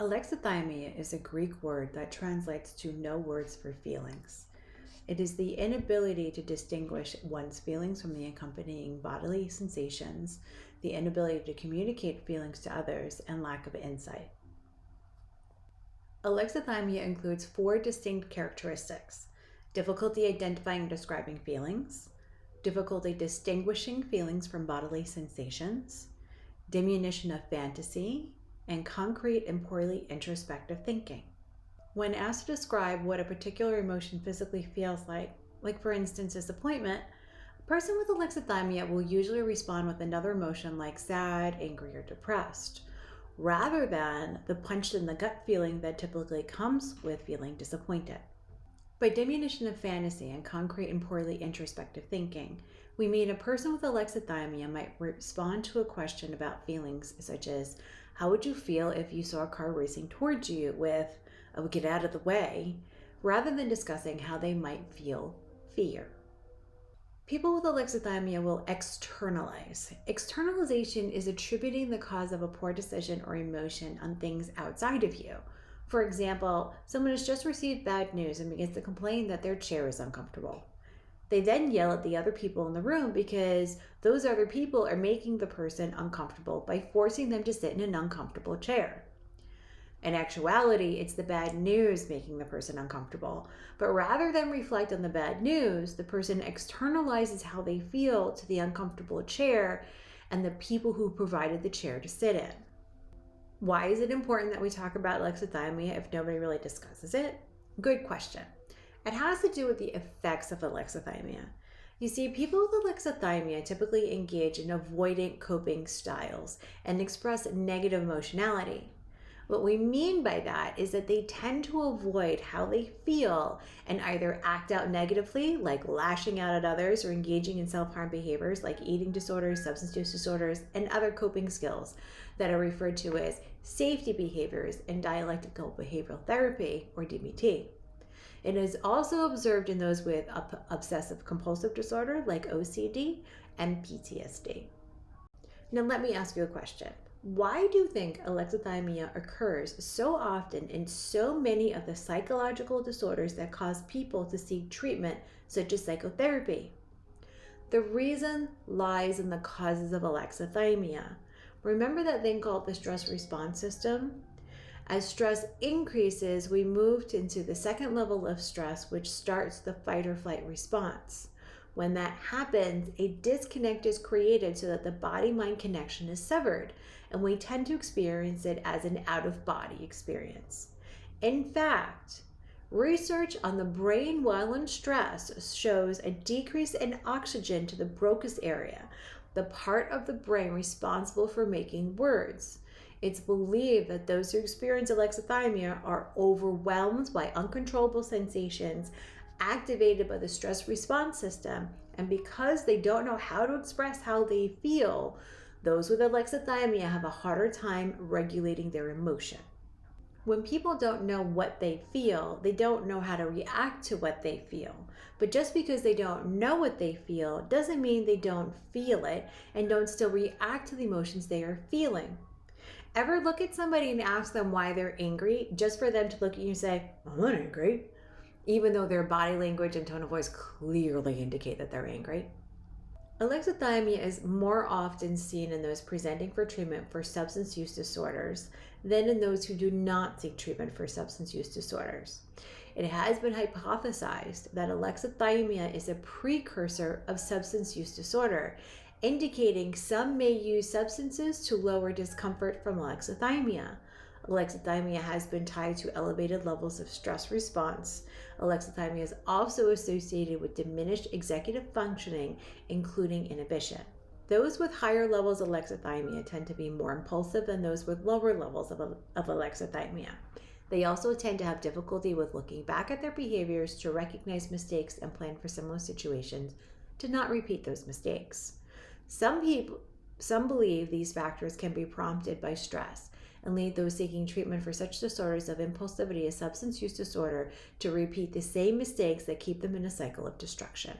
Alexithymia is a Greek word that translates to no words for feelings. It is the inability to distinguish one's feelings from the accompanying bodily sensations, the inability to communicate feelings to others, and lack of insight. Alexithymia includes 4 distinct characteristics: difficulty identifying and describing feelings, difficulty distinguishing feelings from bodily sensations, diminution of fantasy, and concrete and poorly introspective thinking. When asked to describe what a particular emotion physically feels like for instance disappointment, a person with alexithymia will usually respond with another emotion like sad, angry, or depressed, rather than the punched in the gut feeling that typically comes with feeling disappointed. By diminution of fantasy and concrete and poorly introspective thinking, we mean a person with alexithymia might respond to a question about feelings such as, how would you feel if you saw a car racing towards you with, oh, get out of the way, rather than discussing how they might feel fear. People with alexithymia will externalize. Externalization is attributing the cause of a poor decision or emotion on things outside of you. For example, someone has just received bad news and begins to complain that their chair is uncomfortable. They then yell at the other people in the room because those other people are making the person uncomfortable by forcing them to sit in an uncomfortable chair. In actuality, it's the bad news making the person uncomfortable. But rather than reflect on the bad news, the person externalizes how they feel to the uncomfortable chair and the people who provided the chair to sit in. Why is it important that we talk about alexithymia if nobody really discusses it? Good question. It has to do with the effects of alexithymia. You see, people with alexithymia typically engage in avoidant coping styles and express negative emotionality. What we mean by that is that they tend to avoid how they feel and either act out negatively, like lashing out at others, or engaging in self-harm behaviors like eating disorders, substance use disorders, and other coping skills that are referred to as safety behaviors in dialectical behavioral therapy, or DBT. It is also observed in those with obsessive compulsive disorder like OCD and PTSD. Now let me ask you a question. Why do you think alexithymia occurs so often in so many of the psychological disorders that cause people to seek treatment, such as psychotherapy? The reason lies in the causes of alexithymia. Remember that thing called the stress response system? As stress increases, we move into the second level of stress, which starts the fight or flight response. When that happens, a disconnect is created so that the body-mind connection is severed, and we tend to experience it as an out-of-body experience. In fact, research on the brain while in stress shows a decrease in oxygen to the Broca's area, the part of the brain responsible for making words. It's believed that those who experience alexithymia are overwhelmed by uncontrollable sensations activated by the stress response system, and because they don't know how to express how they feel, those with alexithymia have a harder time regulating their emotion. When people don't know what they feel, they don't know how to react to what they feel. But just because they don't know what they feel doesn't mean they don't feel it and don't still react to the emotions they are feeling. Ever look at somebody and ask them why they're angry, just for them to look at you and say, I'm not angry, even though their body language and tone of voice clearly indicate that they're angry? Alexithymia is more often seen in those presenting for treatment for substance use disorders than in those who do not seek treatment for substance use disorders. It has been hypothesized that alexithymia is a precursor of substance use disorder, indicating some may use substances to lower discomfort from alexithymia. Alexithymia has been tied to elevated levels of stress response. Alexithymia is also associated with diminished executive functioning, including inhibition. Those with higher levels of alexithymia tend to be more impulsive than those with lower levels of alexithymia. They also tend to have difficulty with looking back at their behaviors to recognize mistakes and plan for similar situations to not repeat those mistakes. Some believe these factors can be prompted by stress and lead those seeking treatment for such disorders of impulsivity as substance use disorder to repeat the same mistakes that keep them in a cycle of destruction.